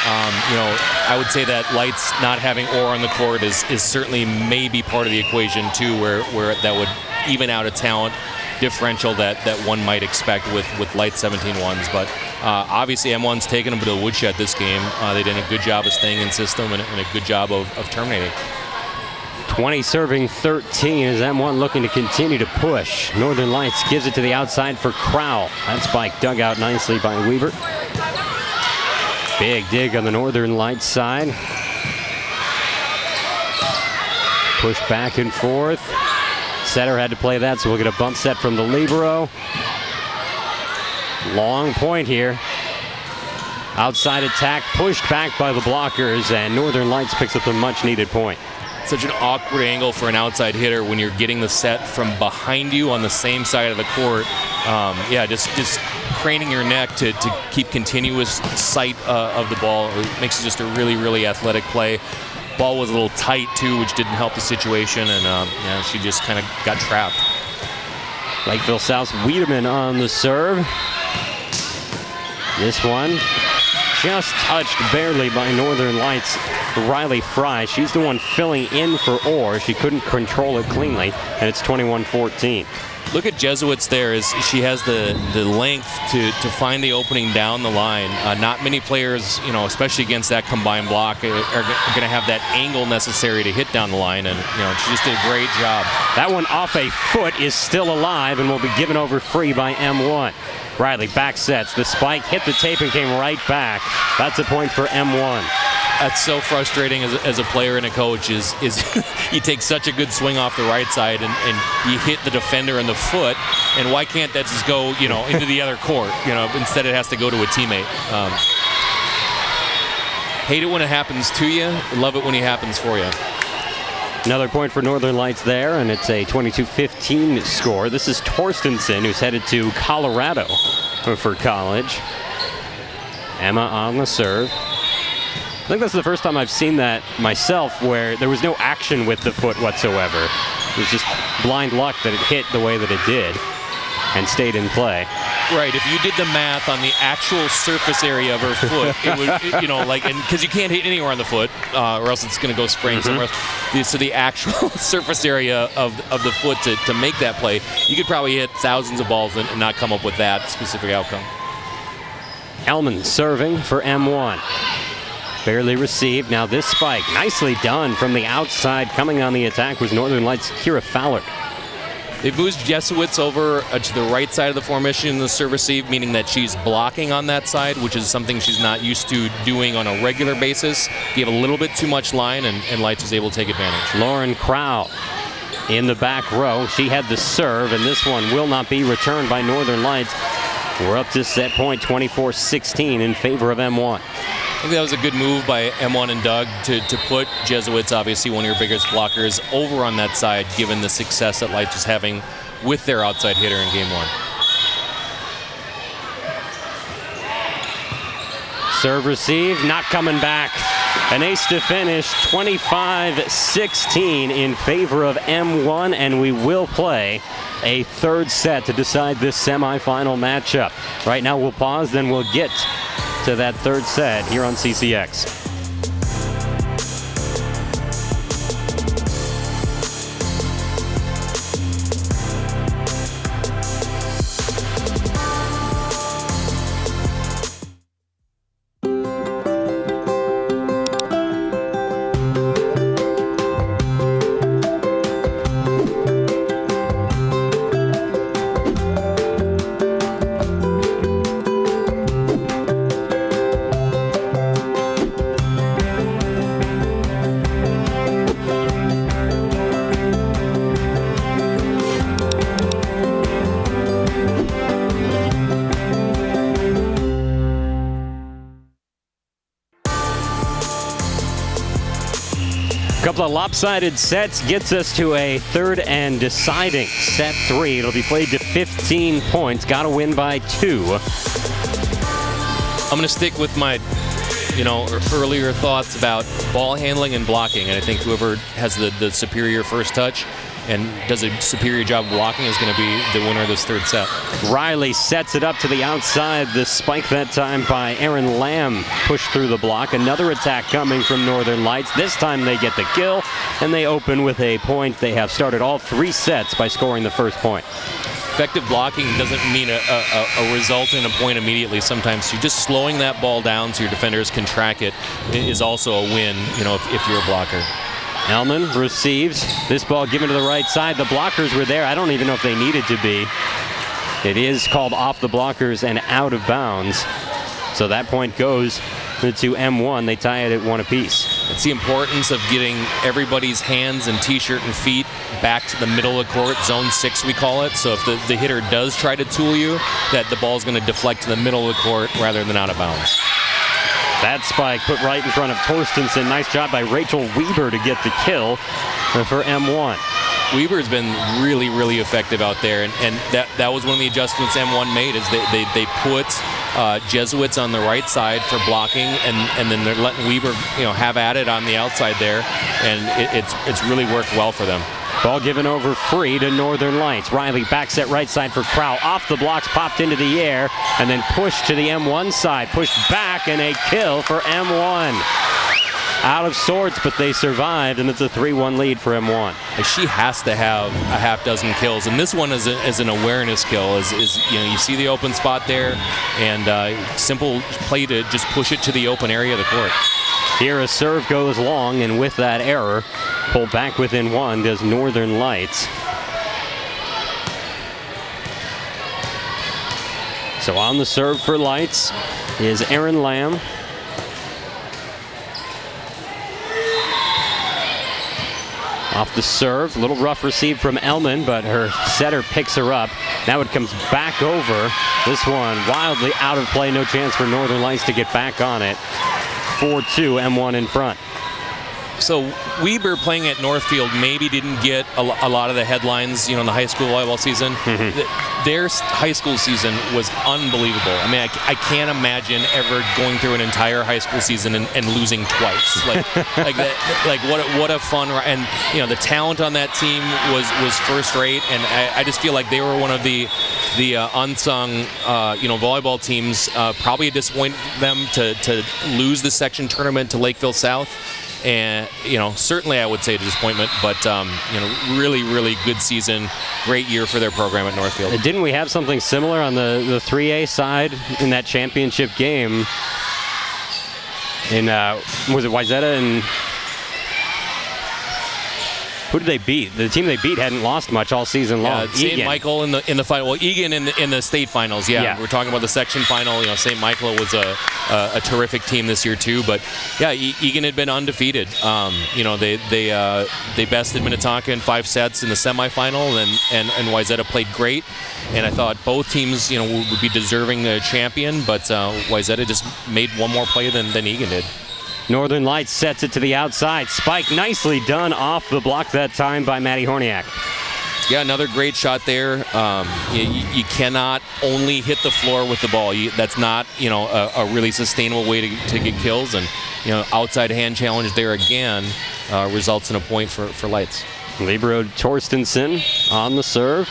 I would say that Lights not having Orr on the court is certainly maybe part of the equation too, where that would even out a talent differential that one might expect with Lights 17-1s, but obviously M1's taken them to the woodshed this game. They did a good job of staying in system and a good job of terminating. 20 serving 13 as M1 looking to continue to push. Northern Lights gives it to the outside for Crowell. That spike dug out nicely by Weaver. Big dig on the Northern Lights side. Push back and forth. Setter had to play that, so we'll get a bump set from the libero. Long point here. Outside attack pushed back by the blockers, and Northern Lights picks up a much-needed point. Such an awkward angle for an outside hitter when you're getting the set from behind you on the same side of the court. Just craning your neck to keep continuous sight of the ball. It makes it just a really, really athletic play. Ball was a little tight too, which didn't help the situation, and she just kind of got trapped. Lakeville South's Wiedemann on the serve. This one just touched barely by Northern Lights' Riley Fry. She's the one filling in for Orr. She couldn't control it cleanly, and it's 21-14. Look at Jesuits there, as she has the length to find the opening down the line. Not many players, especially against that combined block, are going to have that angle necessary to hit down the line, and she just did a great job. That one off a foot is still alive and will be given over free by M1. Riley back sets. The spike hit the tape and came right back. That's a point for M1. That's so frustrating as a player and a coach is you take such a good swing off the right side and you hit the defender in the foot, and why can't that just go into the other court? Instead it has to go to a teammate. Hate it when it happens to you. Love it when it happens for you. Another point for Northern Lights there, and it's a 22-15 score. This is Torstensen, who's headed to Colorado for college. Emma on the serve. I think that's the first time I've seen that myself, where there was no action with the foot whatsoever. It was just blind luck that it hit the way that it did and stayed in play. Right, if you did the math on the actual surface area of her foot, it would, and because you can't hit anywhere on the foot, or else it's going to go spraying somewhere else. So the actual surface area of the foot to make that play, you could probably hit thousands of balls and not come up with that specific outcome. Hellman serving for M1. Barely received. Now this spike, nicely done from the outside. Coming on the attack was Northern Lights' Kira Fowler. They've moved Jesuits over to the right side of the formation in the serve receive, meaning that she's blocking on that side, which is something she's not used to doing on a regular basis. Gave a little bit too much line, and Lights was able to take advantage. Lauren Crowell in the back row. She had the serve, and this one will not be returned by Northern Lights. We're up to set point 24-16 in favor of M1. I think that was a good move by M1 and Doug to put Jesuits, obviously one of your biggest blockers, over on that side, given the success that Lights was having with their outside hitter in game 1. Serve receive, not coming back. An ace to finish, 25-16 in favor of M1, and we will play a third set to decide this semifinal matchup. Right now we'll pause, then we'll get to that third set here on CCX. Couple of lopsided sets gets us to a third and deciding set 3. It'll be played to 15 points. Got to win by 2. I'm going to stick with my, earlier thoughts about ball handling and blocking, and I think whoever has the superior first touch and does a superior job of blocking is going to be the winner of this third set. Riley sets it up to the outside. The spike that time by Aaron Lamb pushed through the block. Another attack coming from Northern Lights. This time they get the kill, and they open with a point. They have started all 3 sets by scoring the first point. Effective blocking doesn't mean a result in a point immediately. Sometimes you're just slowing that ball down so your defenders can track it is also a win, if you're a blocker. Elman receives. This ball given to the right side. The blockers were there. I don't even know if they needed to be. It is called off the blockers and out of bounds. So that point goes to M1. They tie it at 1 apiece. It's the importance of getting everybody's hands and t-shirt and feet back to the middle of the court, zone 6 we call it. So if the hitter does try to tool you, that the ball's going to deflect to the middle of the court rather than out of bounds. That spike put right in front of Torstensen. Nice job by Rachel Weber to get the kill for M1. Weber's been really, really effective out there, and that was one of the adjustments M1 made, is they put Jesuits on the right side for blocking, and then they're letting Weber have at it on the outside there, and it's really worked well for them. Ball given over free to Northern Lights. Riley backs at right side for Crow. Off the blocks, popped into the air, and then pushed to the M1 side. Pushed back, and a kill for M1. Out of sorts, but they survived, and it's a 3-1 lead for M1. She has to have a half dozen kills, and this one is an awareness kill. You see the open spot there, and simple play to just push it to the open area of the court. Here a serve goes long, and with that error, pulled back within 1 does Northern Lights. So on the serve for Lights is Aaron Lamb. Off the serve, a little rough receive from Elman, but her setter picks her up. Now it comes back over. This one wildly out of play, no chance for Northern Lights to get back on it. 4-2, M1 in front. So Weber playing at Northfield maybe didn't get a lot of the headlines, in the high school volleyball season. Their high school season was unbelievable. I mean, I can't imagine ever going through an entire high school season and losing twice. What a fun, and the talent on that team was first rate, and I just feel like they were one of the unsung volleyball teams. Probably disappointed them to lose the section tournament to Lakeville South. And, certainly I would say a disappointment, but, really, really good season. Great year for their program at Northfield. Didn't we have something similar on the 3A side in that championship game? Was it Wayzata and Who did they beat? The team they beat hadn't lost much all season long. St. Michael in the final. Well, Egan in the state finals. Yeah, we're talking about the section final. St. Michael was a terrific team this year too. But yeah, Egan had been undefeated. They bested Minnetonka in 5 sets in the semifinal, and Wayzata played great. And I thought both teams, would be deserving a champion, but Wayzata just made one more play than Egan did. Northern Lights sets it to the outside. Spike nicely done off the block that time by Maddie Horniak. Yeah, another great shot there. You cannot only hit the floor with the ball. That's not, a really sustainable way to get kills. And, outside hand challenge there again results in a point for Lights. Libero Torstensen on the serve.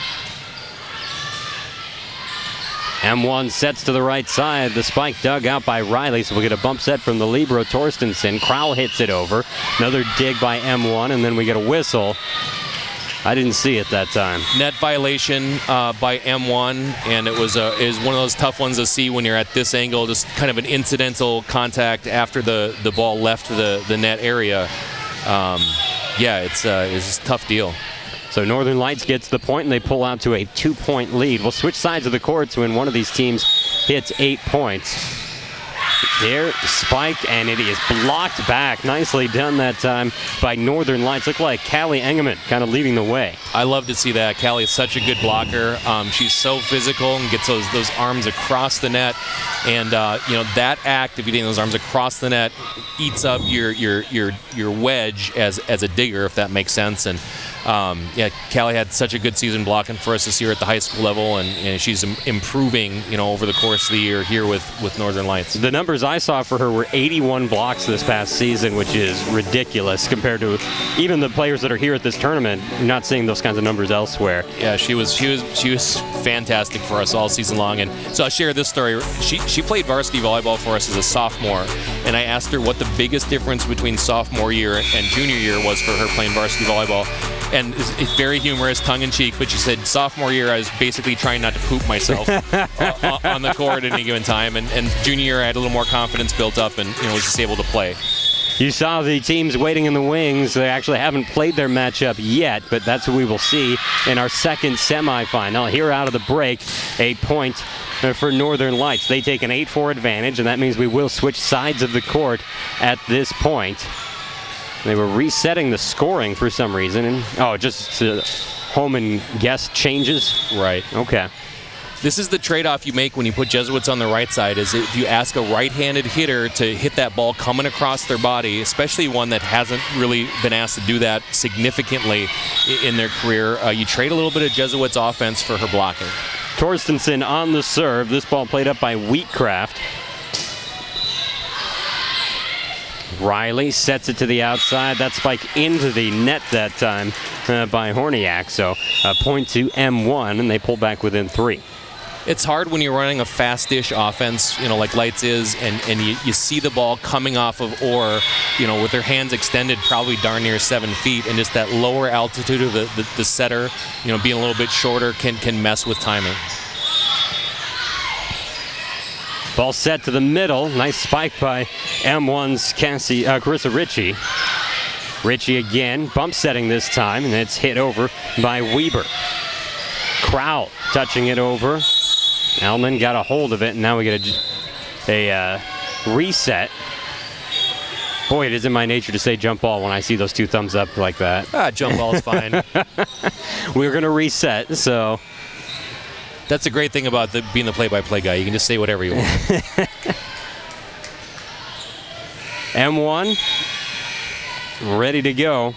M1 sets to the right side. The spike dug out by Riley, so we'll get a bump set from the Libero Torstensen. Crowell hits it over. Another dig by M1, and then we get a whistle. I didn't see it that time. Net violation by M1, and it was one of those tough ones to see when you're at this angle, just kind of an incidental contact after the ball left the net area. It's a tough deal. So Northern Lights gets the point, and they pull out to a 2-point lead. We'll switch sides of the courts when one of these teams hits 8 points. There, spike, and it is blocked back. Nicely done that time by Northern Lights. Looked like Callie Engemann kind of leading the way. I love to see that. Callie is such a good blocker. She's so physical and gets those arms across the net. And that act of getting those arms across the net eats up your wedge as a digger, if that makes sense. And Callie had such a good season blocking for us this year at the high school level, and she's improving, over the course of the year here with Northern Lights. The numbers I saw for her were 81 blocks this past season, which is ridiculous compared to even the players that are here at this tournament. You're not seeing those kinds of numbers elsewhere. Yeah, she was fantastic for us all season long. And so I'll share this story. She played varsity volleyball for us as a sophomore, and I asked her what the biggest difference between sophomore year and junior year was for her playing varsity volleyball. And it's very humorous, tongue-in-cheek, but she said sophomore year I was basically trying not to poop myself on the court at any given time, and junior year I had a little more confidence built up and was just able to play. You saw the teams waiting in the wings. They actually haven't played their matchup yet, but that's what we will see in our second semifinal. Here out of the break, a point for Northern Lights. They take an 8-4 advantage, and that means we will switch sides of the court at this point. They were resetting the scoring for some reason. And, just home and guest changes? Right. Okay. This is the trade-off you make when you put Jesuits on the right side, is if you ask a right-handed hitter to hit that ball coming across their body, especially one that hasn't really been asked to do that significantly in their career, you trade a little bit of Jesuits' offense for her blocking. Torstensen on the serve. This ball played up by Wheatcraft. Riley sets it to the outside. That spike into the net that time by Horniak. So a point to M1, and they pull back within 3. It's hard when you're running a fast-ish offense, like Lights is, and you see the ball coming off of Orr, with their hands extended probably darn near 7 feet, and just that lower altitude of the setter, being a little bit shorter can mess with timing. Ball set to the middle. Nice spike by M1's Carissa Ritchie. Ritchie again, bump setting this time, and it's hit over by Weber. Crowell touching it over. Elman got a hold of it, and now we get a reset. Boy, it is in my nature to say jump ball when I see those 2 thumbs up like that. Jump ball is fine. We're going to reset, so... That's the great thing about being the play-by-play guy. You can just say whatever you want. M1, ready to go.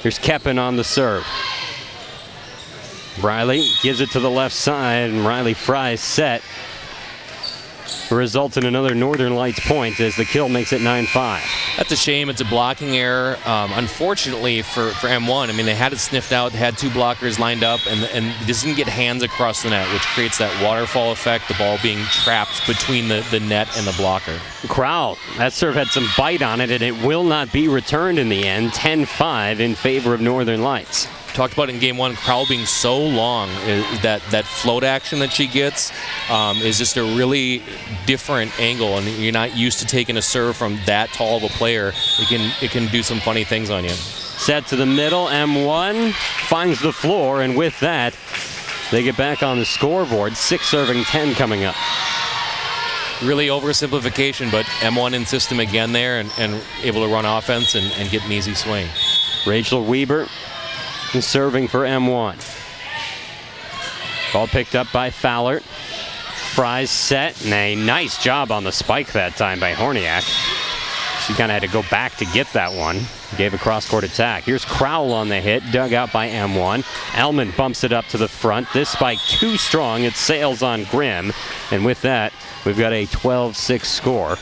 Here's Keppen on the serve. Riley gives it to the left side, and Riley Fry's set. Results in another Northern Lights point as the kill makes it 9-5. That's a shame. It's a blocking error. Unfortunately for M1, they had it sniffed out. They had 2 blockers lined up, and just didn't get hands across the net, which creates that waterfall effect, the ball being trapped between the net and the blocker. Crowell, that serve had some bite on it, and it will not be returned in the end. 10-5 in favor of Northern Lights. Talked about in game 1, Crowell being so long, that float action that she gets is just a really different angle, and you're not used to taking a serve from that tall of a player. It can do some funny things on you. Set to the middle. M1 finds the floor, and with that, they get back on the scoreboard. 6 serving 10 coming up. Really oversimplification, but M1 in system again there and able to run offense and get an easy swing. Rachel Weber is serving for M1. Ball picked up by Fowler. Fry's set, and a nice job on the spike that time by Horniak. She kind of had to go back to get that one. Gave a cross-court attack. Here's Crowell on the hit, dug out by M1. Ellman bumps it up to the front. This spike too strong. It sails on Grimm. And with that, we've got a 12-6 score.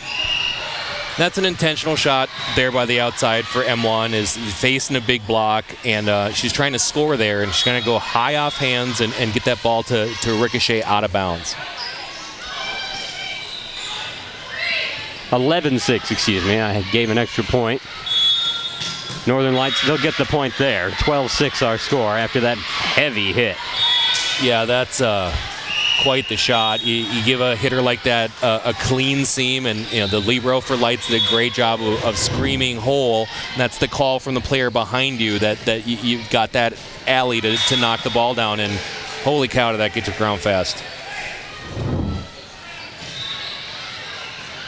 That's an intentional shot there by the outside for M1, is facing a big block, and she's trying to score there, and she's going to go high off hands and get that ball to ricochet out of bounds. 11-6, excuse me. I gave an extra point. Northern Lights, they'll get the point there. 12-6 our score after that heavy hit. Yeah, that's quite the shot. You give a hitter like that a clean seam, and the libero for Lights did a great job of screaming hole. And that's the call from the player behind you that you've got that alley to knock the ball down, and holy cow, did that get to ground fast.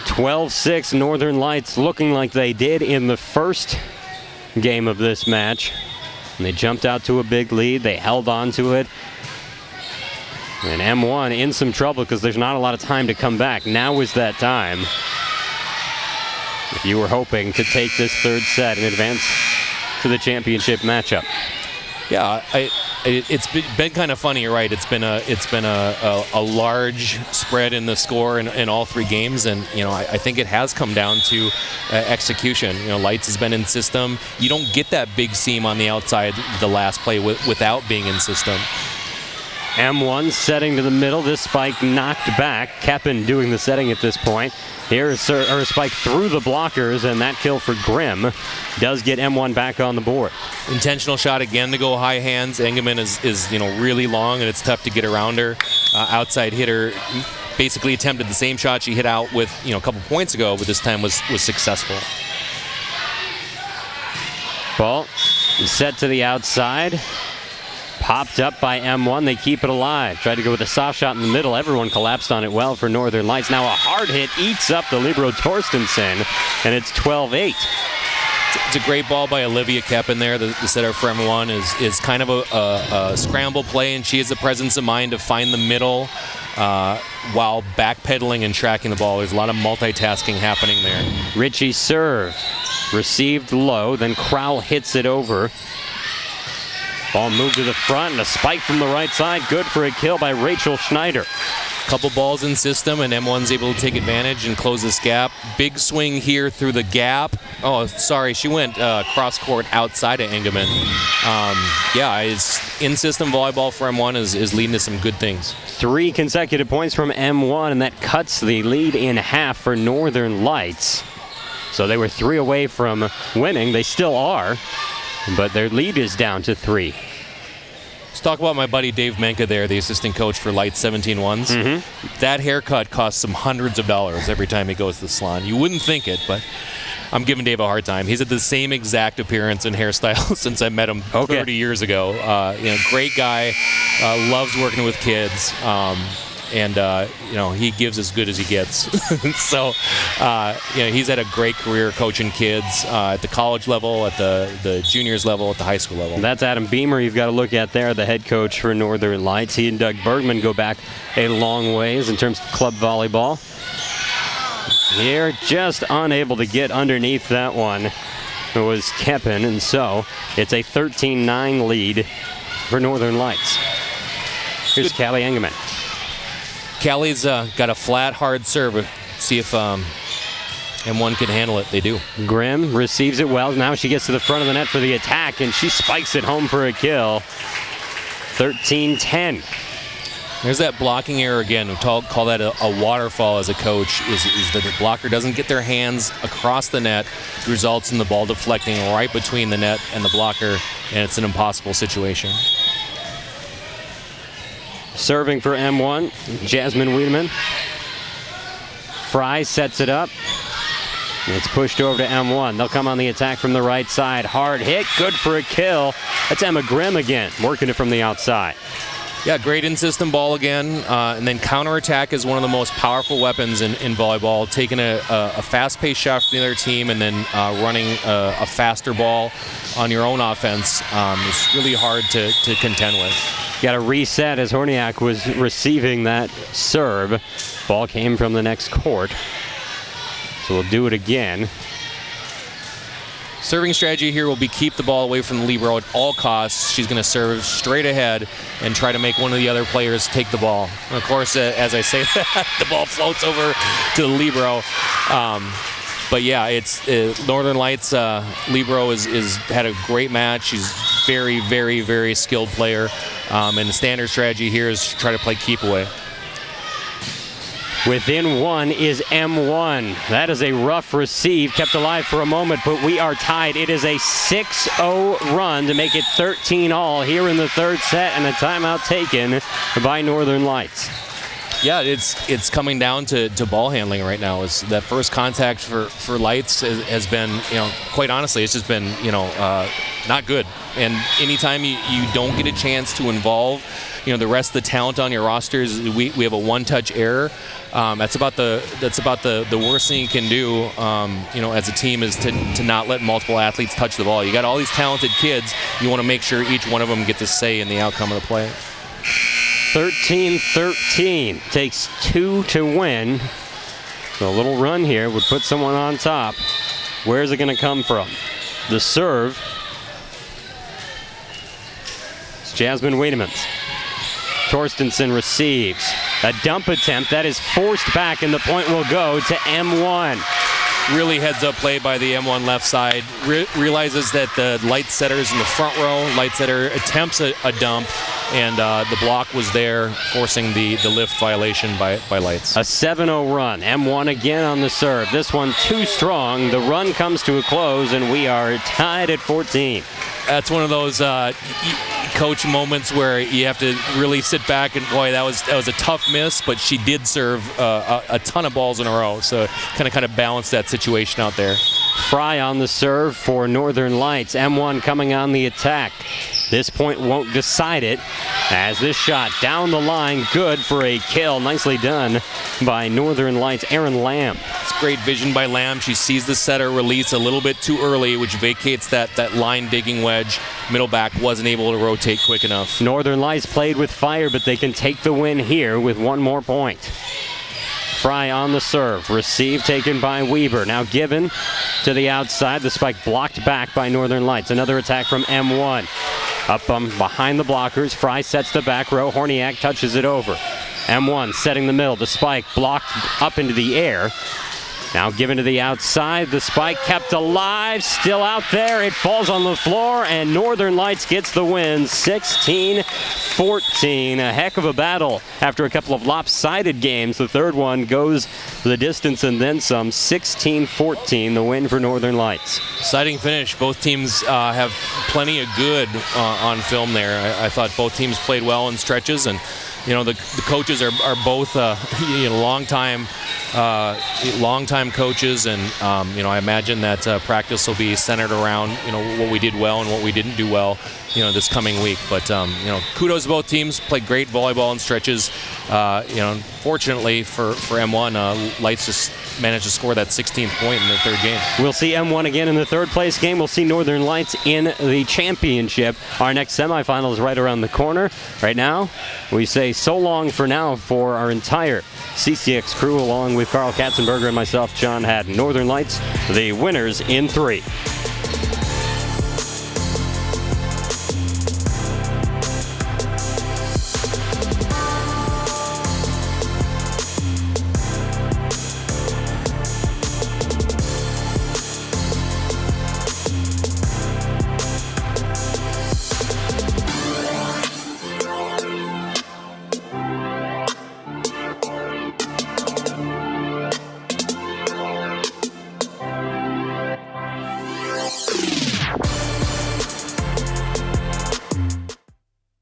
12-6, Northern Lights looking like they did in the first game of this match. And they jumped out to a big lead. They held on to it. And M1 in some trouble because there's not a lot of time to come back. Now is that time. If you were hoping to take this third set and advance to the championship matchup. Yeah, it's been kind of funny. You're right. It's been a large spread in the score in all 3 games, and I think it has come down to execution. Lights has been in system. You don't get that big seam on the outside the last play without being in system. M1 setting to the middle. This spike knocked back. Keppen doing the setting at this point. Here's a spike through the blockers, and that kill for Grimm does get M1 back on the board. Intentional shot again to go high hands. Engelman is really long, and it's tough to get around her. Outside hitter basically attempted the same shot she hit out with a couple points ago, but this time was successful. Ball set to the outside. Popped up by M1. They keep it alive. Tried to go with a soft shot in the middle. Everyone collapsed on it well for Northern Lights. Now a hard hit eats up the libero Torstensen, and it's 12-8. It's a great ball by Olivia Keppen there. The setter for M1 is kind of a scramble play, and she has the presence of mind to find the middle while backpedaling and tracking the ball. There's a lot of multitasking happening there. Ritchie serve. Received low, then Crowell hits it over. Ball moved to the front, and a spike from the right side. Good for a kill by Rachel Schneider. Couple balls in system, and M1's able to take advantage and close this gap. Big swing here through the gap. Oh, sorry, she went cross-court outside of Engelman. It's in-system volleyball for M1 is leading to some good things. 3 consecutive points from M1, and that cuts the lead in half for Northern Lights. So they were 3 away from winning. They still are, but their lead is down to 3. Let's talk about my buddy Dave Menka there, the assistant coach for Lights 17-1s. Mm-hmm. That haircut costs him hundreds of dollars every time he goes to the salon. You wouldn't think it, but I'm giving Dave a hard time. He's had the same exact appearance and hairstyle since I met him 30 years ago. Great guy, loves working with kids. He gives as good as he gets. So, he's had a great career coaching kids at the college level, at the juniors level, at the high school level. That's Adam Beamer you've got to look at there, the head coach for Northern Lights. He and Doug Bergman go back a long ways in terms of club volleyball. Here, just unable to get underneath that one. It was Keppen, and so it's a 13-9 lead for Northern Lights. Here's Callie Engelman. Callie's got a flat, hard serve. See if M1 can handle it. They do. Grimm receives it well. Now she gets to the front of the net for the attack, and she spikes it home for a kill. 13-10. There's that blocking error again. We call that a waterfall as a coach, is that the blocker doesn't get their hands across the net. It results in the ball deflecting right between the net and the blocker, and it's an impossible situation. Serving for M1, Jasmine Wiedemann. Fry sets it up. It's pushed over to M1. They'll come on the attack from the right side. Hard hit, good for a kill. That's Emma Grimm again, working it from the outside. Yeah, great in-system ball again. And then counterattack is one of the most powerful weapons in volleyball. Taking a fast-paced shot from the other team and then running a faster ball on your own offense is really hard to contend with. Got a reset as Horniak was receiving that serve. Ball came from the next court. So we'll do it again. Serving strategy here will be keep the ball away from the libero at all costs. She's going to serve straight ahead and try to make one of the other players take the ball. And of course, as I say that, the ball floats over to the libero. But yeah, it's Northern Lights libero is had a great match. She's very, very, very skilled player. And the standard strategy here is to try to play keep away. Within one is M1. That is a rough receive, kept alive for a moment, but we are tied. It is a 6-0 run to make it 13-all here in the third set, and a timeout taken by Northern Lights. Yeah, it's coming down to ball handling right now. Is that first contact for Lights has been, quite honestly, it's just been, not good. And anytime you don't get a chance to involve, the rest of the talent on your rosters, we have a one-touch error. That's about the worst thing you can do, as a team is to not let multiple athletes touch the ball. You got all these talented kids. You want to make sure each one of them gets a say in the outcome of the play. 13-13. Takes 2 to win. So a little run here would put someone on top. Where's it going to come from? The serve. It's Jasmine Wiedemans. Torstensen receives. A dump attempt that is forced back, and the point will go to M1. Really heads-up play by the M1 left side. Realizes that the Light setter's in the front row. Light setter attempts a dump, and the block was there, forcing the lift violation by Lights. A 7-0 run. M1 again on the serve. This one too strong. The run comes to a close, and we are tied at 14. That's one of those coach moments where you have to really sit back and, boy, that was a tough miss, but she did serve a ton of balls in a row, so kind of balance that situation out there. Fry on the serve for Northern Lights. M1 coming on the attack. This point won't decide it, as this shot down the line, good for a kill. Nicely done by Northern Lights' Erin Lamb. It's great vision by Lamb. She sees the setter release a little bit too early, which vacates that line digging wedge. Middle back wasn't able to rotate quick enough. Northern Lights played with fire, but they can take the win here with one more point. Fry on the serve. Receive taken by Weber. Now given to the outside. The spike blocked back by Northern Lights. Another attack from M1. Up behind the blockers. Fry sets the back row. Horniak touches it over. M1 setting the middle. The spike blocked up into the air. Now given to the outside. The spike kept alive. Still out there. It falls on the floor, and Northern Lights gets the win. 16-14. A heck of a battle after a couple of lopsided games. The third one goes the distance and then some. 16-14, the win for Northern Lights. Exciting finish. Both teams have plenty of good on film there. I thought both teams played well in stretches, and the coaches are both long-time coaches, and I imagine that practice will be centered around what we did well and what we didn't do well this coming week. But kudos to both teams. Played great volleyball in stretches. Fortunately for M1, Lights just managed to score that 16th point in the third game. We'll see M1 again in the third place game. We'll see Northern Lights in the championship. Our next semifinal is right around the corner. Right now, we say so long for now for our entire CCX crew, along with Carl Katzenberger and myself, John Haddon. Northern Lights, the winners in 3.